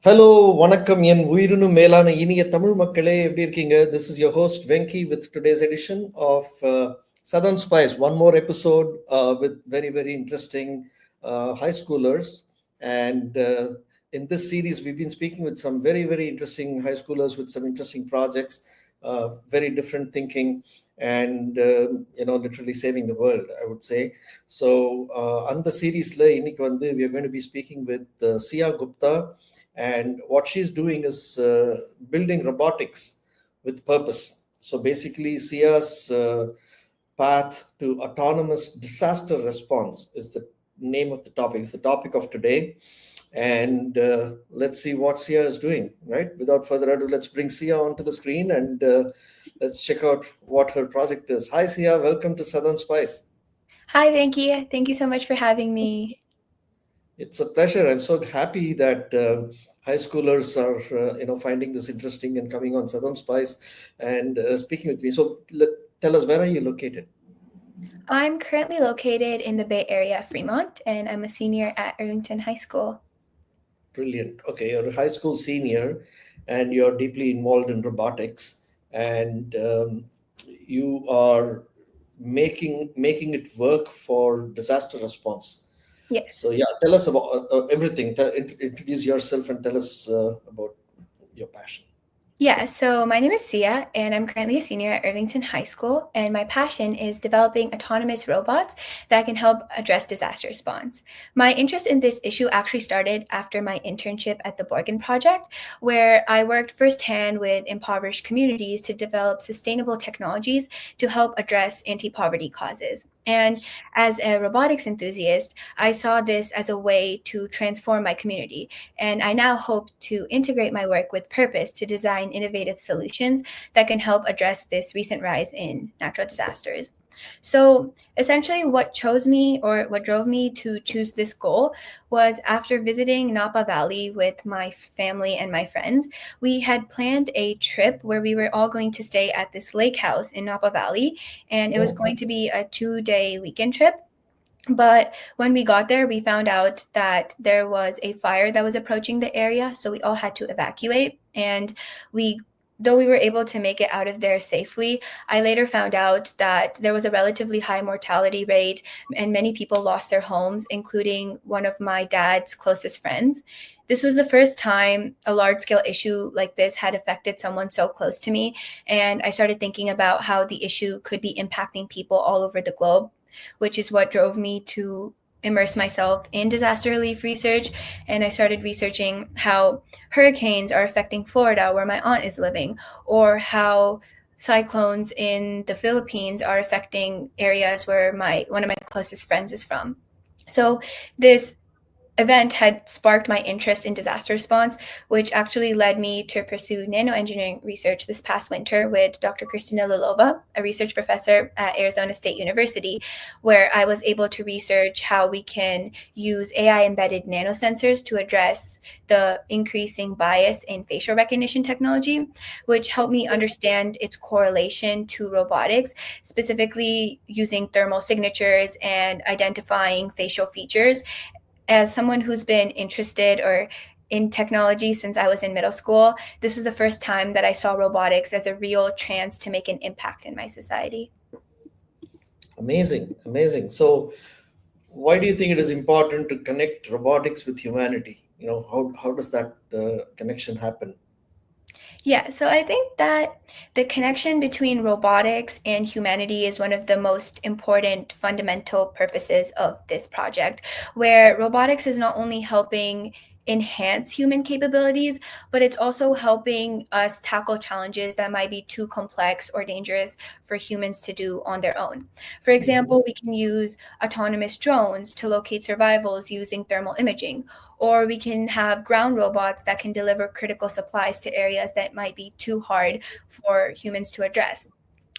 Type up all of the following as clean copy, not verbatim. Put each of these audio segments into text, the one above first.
Hello, வணக்கம் என் உயிரினும் மேலான இனிய தமிழ் மக்களே எப்படி இருக்கீங்க? This is your host Venki with today's edition of Southern Spice. One more episode with very interesting high schoolers. And in this series, we've been speaking with some very interesting high schoolers with some interesting projects, very different thinking, and literally saving the world, I would say. So on the series, இன்னைக்கு வந்து we are going to be speaking with Sia Gupta. And what she's doing is building robotics with purpose. So basically, Sia's path to autonomous disaster response is the name of the topic. It's the topic of today. And let's see what Sia is doing, right? Without further ado, let's bring Sia onto the screen and let's check out what her project is. Hi, Sia. Welcome to Southern Spice. Hi, Venki. Thank you so much for having me. It's a pleasure. I'm so happy that high schoolers are, finding this interesting and coming on Southern Spice and speaking with me. So tell us, where are you located? I'm currently located in the Bay Area, Fremont, and I'm a senior at Irvington High School. Brilliant. Okay, you're a high school senior and you're deeply involved in robotics, and you are making it work for disaster response. Yes. So yeah, tell us about everything. Introduce yourself and tell us about your passion. Yeah, so my name is Sia, and I'm currently a senior at Irvington High School, and my passion is developing autonomous robots that can help address disaster response. My interest in this issue actually started after my internship at the Borgen Project, where I worked firsthand with impoverished communities to develop sustainable technologies to help address anti-poverty causes. And as a robotics enthusiast, I saw this as a way to transform my community, and I now hope to integrate my work with purpose to design innovative solutions that can help address this recent rise in natural disasters. So essentially what drove me to choose this goal was after visiting Napa Valley with my family and my friends. We had planned a trip where we were all going to stay at this lake house in Napa Valley, and it was going to be a 2-day weekend trip. But when we got there, we found out that there was a fire that was approaching the area, so we all had to evacuate. And though we were able to make it out of there safely, I later found out that there was a relatively high mortality rate and many people lost their homes, including one of my dad's closest friends. This was the first time a large-scale issue like this had affected someone so close to me, and I started thinking about how the issue could be impacting people all over the globe, which is what drove me to immerse myself in disaster relief research. And I started researching how hurricanes are affecting Florida, where my aunt is living, or how cyclones in the Philippines are affecting areas where one of my closest friends is from. So this event had sparked my interest in disaster response, which actually led me to pursue nanoengineering research this past winter with Dr. Kristina Lilova, a research professor at Arizona State University, where I was able to research how we can use AI-embedded nanosensors to address the increasing bias in facial recognition technology, which helped me understand its correlation to robotics, specifically using thermal signatures and identifying facial features. As someone who's been interested or in technology since I was in middle school, this was the first time that I saw robotics as a real chance to make an impact in my society. Amazing. So why do you think it is important to connect robotics with humanity? How does that connection happen? Yeah, so I think that the connection between robotics and humanity is one of the most important fundamental purposes of this project, where robotics is not only helping enhance human capabilities, but it's also helping us tackle challenges that might be too complex or dangerous for humans to do on their own. For example, we can use autonomous drones to locate survivals using thermal imaging, or we can have ground robots that can deliver critical supplies to areas that might be too hard for humans to address.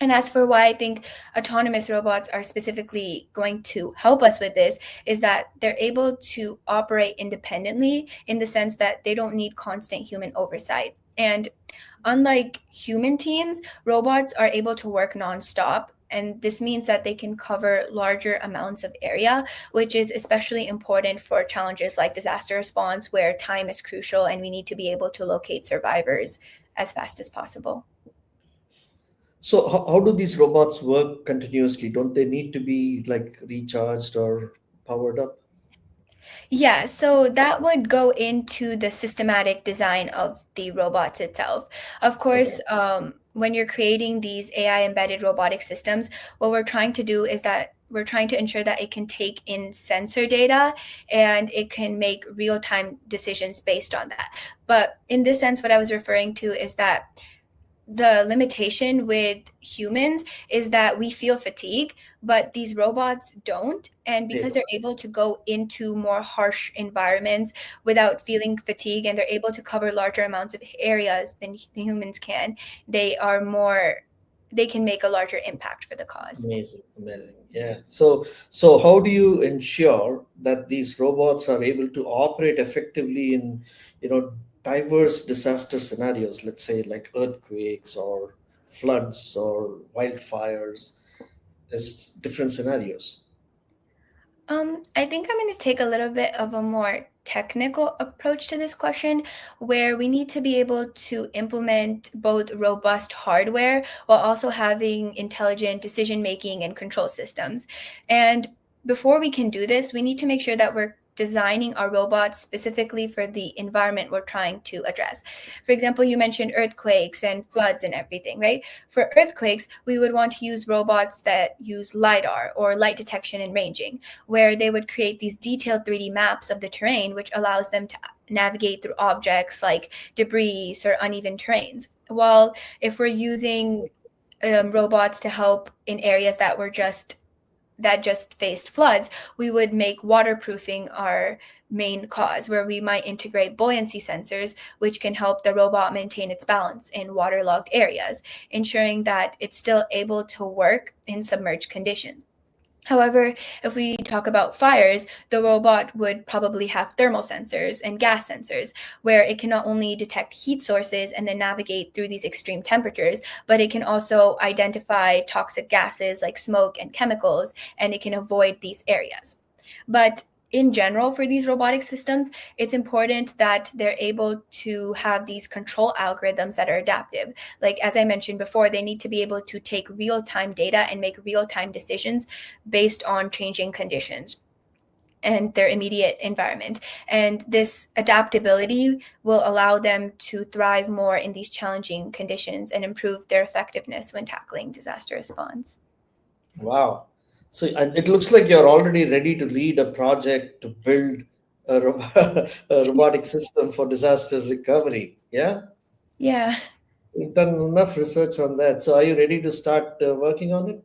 And as for why I think autonomous robots are specifically going to help us with this, is that they're able to operate independently in the sense that they don't need constant human oversight. And unlike human teams, robots are able to work nonstop And this means that they can cover larger amounts of area, which is especially important for challenges like disaster response, where time is crucial and we need to be able to locate survivors as fast as possible. So how do these robots work continuously? Don't they need to be like recharged or powered up? Yeah, so that would go into the systematic design of the robots itself. Of course, Okay. when you're creating these AI embedded robotic systems, what we're trying to do is that we're trying to ensure that it can take in sensor data and it can make real time decisions based on that. But in this sense, what I was referring to is that the limitation with humans is that we feel fatigue, but these robots don't. And They because they're don't. able to go into more harsh environments without feeling fatigue and they're able to cover larger amounts of areas than the humans can, they are more, they can make a larger impact for the cause. Amazing, amazing. Yeah. So how do you ensure that these robots are able to operate effectively in, you know, diverse disaster scenarios, let's say like earthquakes or floods or wildfires? There's different scenarios. I think I'm going to take a little bit of a more technical approach to this question, where we need to be able to implement both robust hardware while also having intelligent decision making and control systems. And before we can do this, we need to make sure that we're designing our robots specifically for the environment we're trying to address. For example, you mentioned earthquakes and floods and everything, right? For earthquakes, we would want to use robots that use LiDAR, or light detection and ranging, where they would create these detailed 3D maps of the terrain, which allows them to navigate through objects like debris or uneven terrains. While if we're using robots to help in areas that just faced floods, we would make waterproofing our main cause, where we might integrate buoyancy sensors, which can help the robot maintain its balance in waterlogged areas, ensuring that it's still able to work in submerged conditions. However, if we talk about fires, the robot would probably have thermal sensors and gas sensors, where it can not only detect heat sources and then navigate through these extreme temperatures, but it can also identify toxic gases like smoke and chemicals, and it can avoid these areas. But in general, for these robotic systems, it's important that they're able to have these control algorithms that are adaptive. Like, as I mentioned before, they need to be able to take real time data and make real time decisions based on changing conditions and their immediate environment. And this adaptability will allow them to thrive more in these challenging conditions and improve their effectiveness when tackling disaster response. Wow. So it looks like you're already ready to lead a project to build a robotic system for disaster recovery. Yeah. Yeah. You've done enough research on that. So are you ready to start working on it?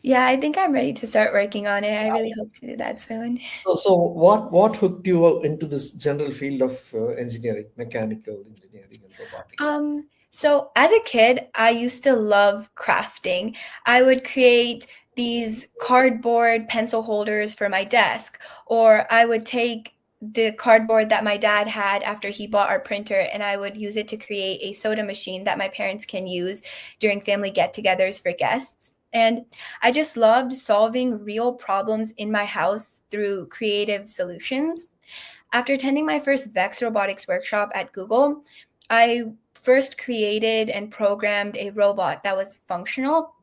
Yeah, I think I'm ready to start working on it. I really hope to do that soon. So what hooked you into this general field of engineering, mechanical engineering and robotics? So as a kid, I used to love crafting. I would create these cardboard pencil holders for my desk, or I would take the cardboard that my dad had after he bought our printer and I would use it to create a soda machine that my parents can use during family get-togethers for guests. And I just loved solving real problems in my house through creative solutions. After attending my first Vex robotics workshop at Google, I first created and programmed a robot that was functional.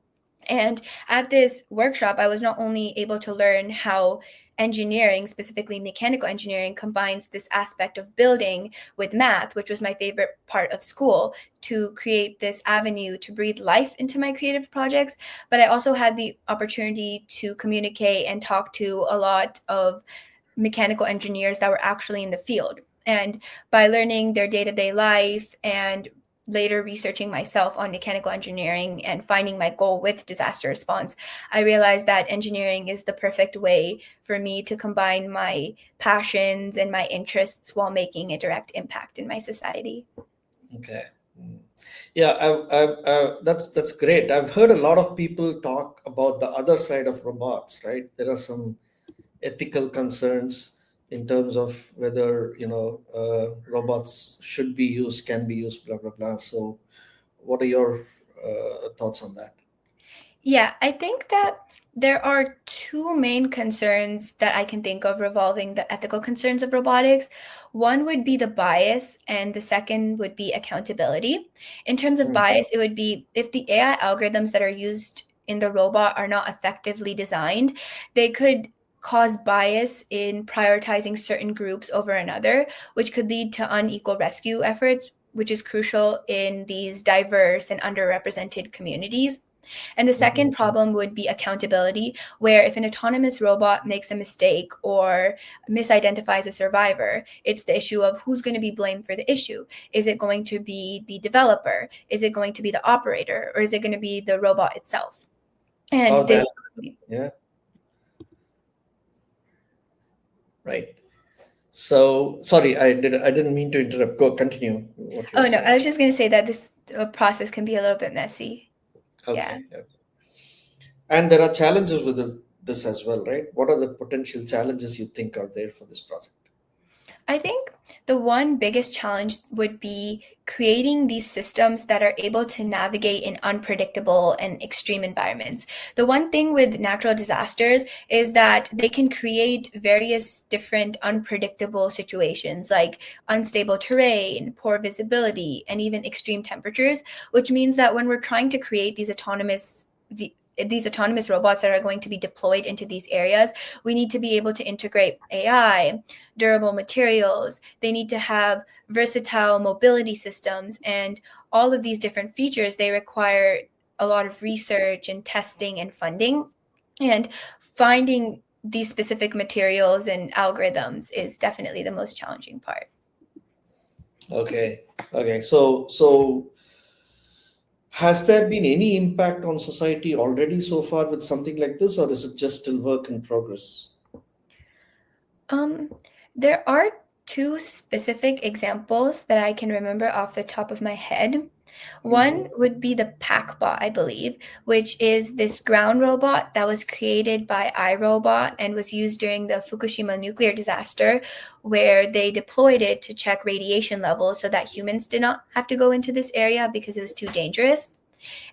And at this workshop, I was not only able to learn how engineering, specifically mechanical engineering, combines this aspect of building with math, which was my favorite part of school, to create this avenue to breathe life into my creative projects. But I also had the opportunity to communicate and talk to a lot of mechanical engineers that were actually in the field. And by learning their day to day life and later researching myself on mechanical engineering and finding my goal with disaster response, I realized that engineering is the perfect way for me to combine my passions and my interests while making a direct impact in my society. Okay. Mm. Yeah, that's great. I've heard a lot of people talk about the other side of robots, right? There are some ethical concerns in terms of whether robots should be used, can be used, blah blah blah. So, what are your thoughts on that? Yeah, I think that there are two main concerns that I can think of revolving the ethical concerns of robotics. One would be the bias, and the second would be accountability. In terms of Mm. bias, it would be if the AI algorithms that are used in the robot are not effectively designed, they could cause bias in prioritizing certain groups over another, which could lead to unequal rescue efforts, which is crucial in these diverse and underrepresented communities. And the second Mhm. problem would be accountability, where if an autonomous robot makes a mistake or misidentifies a survivor, it's the issue of who's going to be blamed for the issue. Is it going to be the developer? Is it going to be the operator? Or is it going to be the robot itself? And Oh, this. that, yeah, right. So sorry, I didn't mean to interrupt. Go continue what you're Oh, no, I saying. was just going to say that this process can be a little bit messy. Yeah. Okay. Okay. And there are challenges with this as well, right? What are the potential challenges you think are there for this project? I think the one biggest challenge would be creating these systems that are able to navigate in unpredictable and extreme environments. The one thing with natural disasters is that they can create various different unpredictable situations like unstable terrain, poor visibility, and even extreme temperatures, which means that when we're trying to create these autonomous robots that are going to be deployed into these areas, we need to be able to integrate AI, durable materials. They need to have versatile mobility systems, and all of these different features, they require a lot of research and testing and funding. And finding these specific materials and algorithms is definitely the most challenging part. Okay. Okay. So has there been any impact on society already so far with something like this, or is it just still work in progress? Um, there are two specific examples that I can remember off the top of my head. One Mhm. would be the Packbot, I believe, which is this ground robot that was created by iRobot and was used during the Fukushima nuclear disaster, where they deployed it to check radiation levels so that humans did not have to go into this area because it was too dangerous.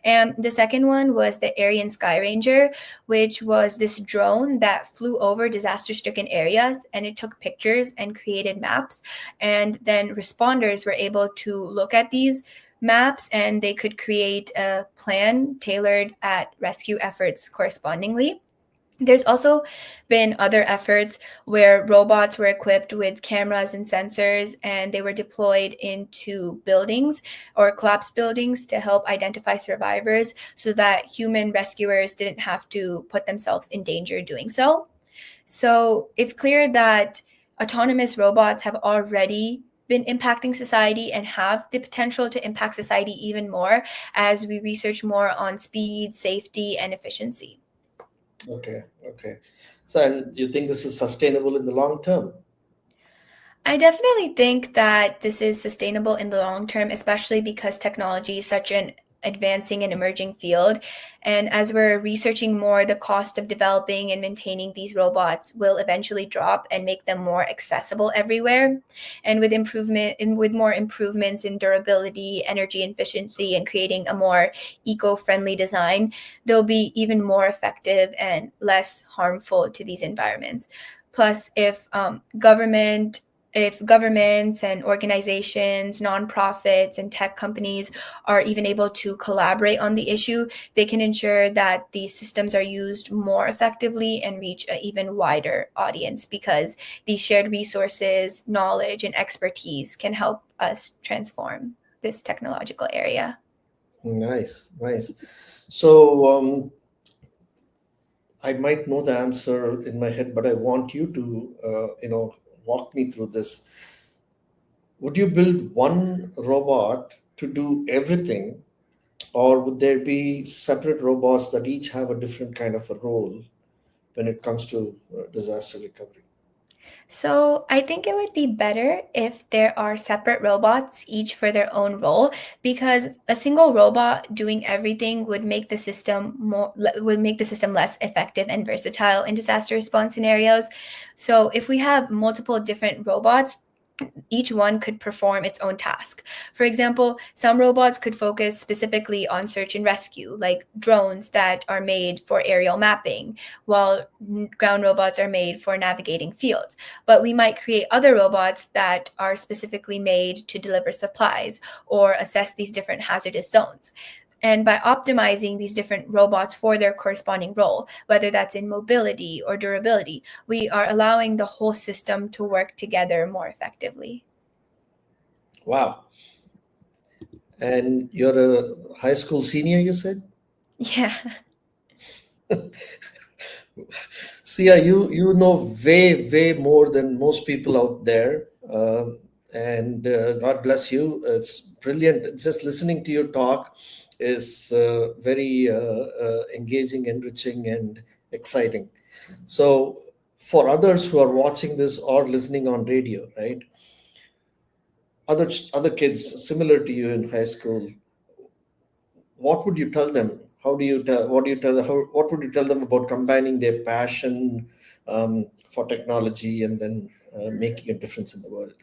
And the second one was the Aryan Sky Ranger, which was this drone that flew over disaster stricken areas and it took pictures and created maps. And then responders were able to look at these maps and they could create a plan tailored at rescue efforts correspondingly. There's also been other efforts where robots were equipped with cameras and sensors, and they were deployed into buildings or collapsed buildings to help identify survivors so that human rescuers didn't have to put themselves in danger doing so. So it's clear that autonomous robots have already been impacting society and have the potential to impact society even more as we research more on speed, safety, and efficiency. Okay. Okay. So, and you think this is sustainable in the long term? I definitely think that this is sustainable in the long term, especially because technology is such an advancing and emerging field. And as we're researching more, the cost of developing and maintaining these robots will eventually drop and make them more accessible everywhere. And with more improvements in durability, energy efficiency, and creating a more eco-friendly design, they'll be even more effective and less harmful to these environments. Plus, if governments and organizations, nonprofits, and tech companies are even able to collaborate on the issue, they can ensure that these systems are used more effectively and reach an even wider audience because these shared resources, knowledge, and expertise can help us transform this technological area. Nice. Nice. So, I might know the answer in my head, but I want you to, walk me through this. Would you build one robot to do everything, or would there be separate robots that each have a different kind of a role when it comes to disaster recovery? So I think it would be better if there are separate robots, each for their own role, because a single robot doing everything would make the system less effective and versatile in disaster response scenarios. So if we have multiple different robots, each one could perform its own task. For example, some robots could focus specifically on search and rescue, like drones that are made for aerial mapping, while ground robots are made for navigating fields. But we might create other robots that are specifically made to deliver supplies or assess these different hazardous zones. And by optimizing these different robots for their corresponding role, whether that's in mobility or durability, we are allowing the whole system to work together more effectively. Wow. And you're a high school senior, you said? Yeah. Sia, you know way more than most people out there, and God bless you. It's brilliant. Just listening to you talk is very engaging, enriching, and exciting. So, for others who are watching this or listening on radio, right? Other kids similar to you in high school, what would you tell them? How do you tell? What do you tell? What would you tell them about combining their passion for technology and then making a difference in the world?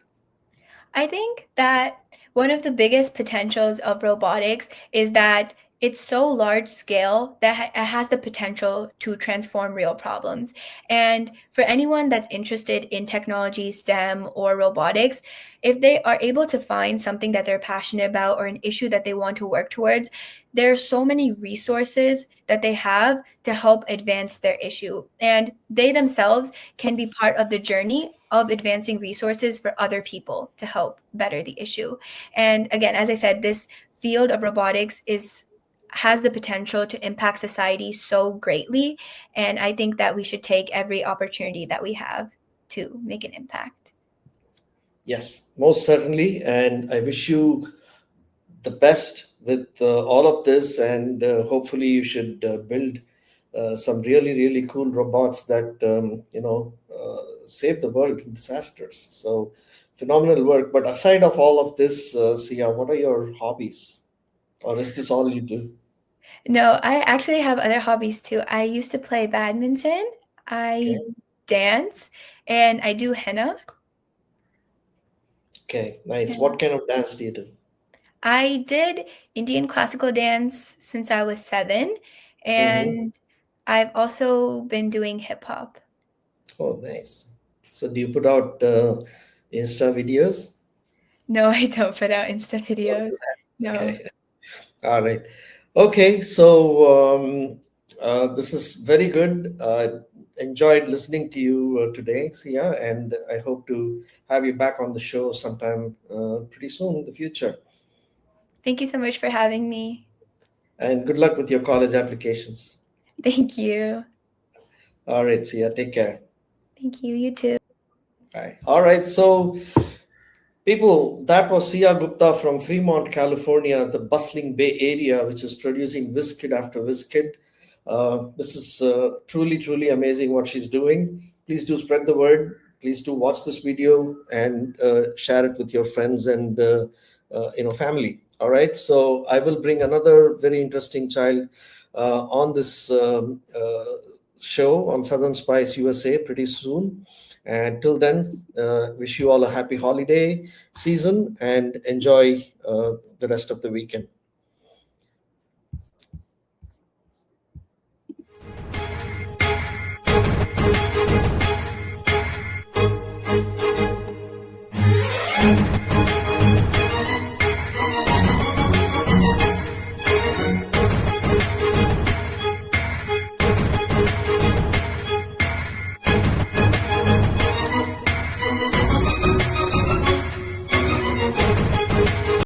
I think that one of the biggest potentials of robotics is that it's so large scale that it has the potential to transform real problems. And for anyone that's interested in technology, STEM, or robotics, if they are able to find something that they're passionate about or an issue that they want to work towards, there are so many resources that they have to help advance their issue. And they themselves can be part of the journey of advancing resources for other people to help better the issue. And again, as I said, this field of robotics has the potential to impact society so greatly. And I think that we should take every opportunity that we have to make an impact. Yes, most certainly. And I wish you the best with all of this. And hopefully, you should build some really cool robots that save the world in disasters. So phenomenal work. But aside of all of this, Sia, what are your hobbies, or is this all you do? No, I actually have other hobbies too. I used to play badminton, I Okay. dance, and I do henna. Okay. Nice. Yeah. What kind of dance do you do? I did Indian classical dance since I was 7, Hmm. and I've also been doing hip hop. Oh, nice. So do you put out Insta videos? No, I don't put out Insta Don't do videos. that. No. Okay. All right. Okay. So this is very good. Enjoyed listening to you today, Sia, and I hope to have you back on the show sometime pretty soon in the future. Thank you so much for having me. And good luck with your college applications. Thank you. All right, Sia. Take care. Thank you. You too. Bye. All right. So people, that was Sia Gupta from Fremont, California, the bustling Bay Area, which is producing WizKid after WizKid. This is truly amazing what she's doing. Please do spread the word. Please do watch this video and share it with your friends and family. All right. So I will bring another very interesting child on this show on Southern Spice USA pretty soon. And till then, wish you all a happy holiday season and enjoy the rest of the weekend.